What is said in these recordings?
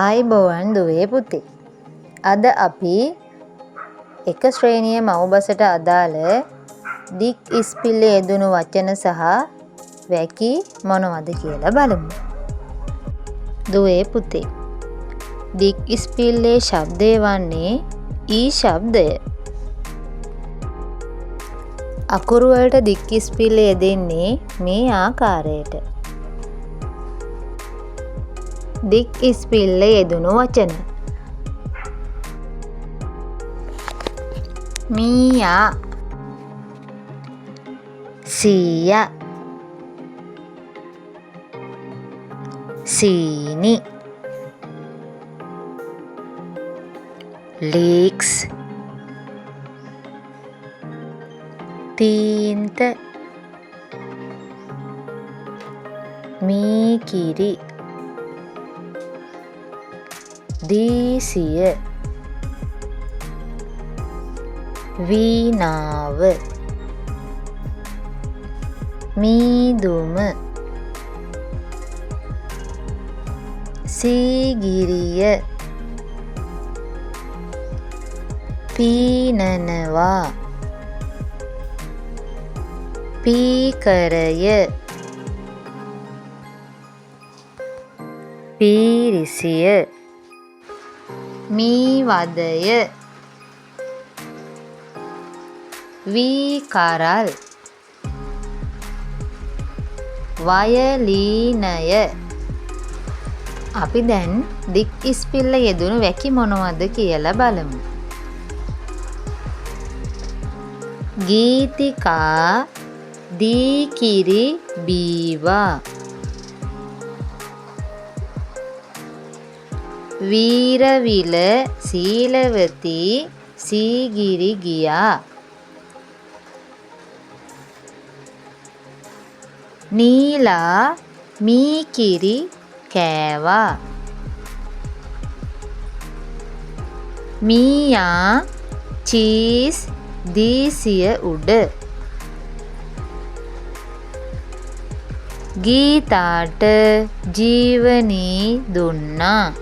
ආයිබෝවන් දුවේ පුතේ. අද අපි එක ශ්‍රේණිය මව්බසට අදාළ දික් ඉස්පිල්ලේ යෙදුණු වචන සහ වැකි මොනවද කියලා බලමු. දුවේ පුතේ. දික් ඉස්පිල්ලේ ශබ්දය වන්නේ ඊ ශබ්දය. අකුරු වලට දික් ඉස්පිල්ල යෙදෙන්නේ මේ ආකාරයට. දික් ඉස්පිල්ල යෙදුණු වචන. මීයා, සීයා, සීනි, ලීක්ස්, තීන්ත, මීකිරි, දීසිය, වීණාව, මීදුම, සීගිරිය, පීනනවා, පීකරය, පීරිසිය, මීවදය, වීකරල්, වයලීනය. අපි දැන් දික් ඉස්පිල්ල යෙදුණු වැකි මොනවද කියලා බලමු. ගීතිකා දීකිරි බීවා. වීරවිල සීලවතී සීගිරි ගියා. නීලා මීකිරි කෑවා. මීයා චීස් දීසිය උඩ. ගීතාට ජීවනී දුන්නා.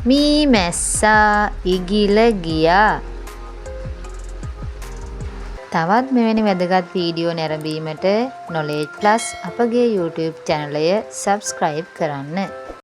මීමැස්සා ඉගිල ගියා. තවත් මෙවැනි වැදගත් වීඩියෝ නැරඹීමට Knowledge Plus අපගේ YouTube චැනලය සබ්ස්ක්‍රයිබ් කරන්න.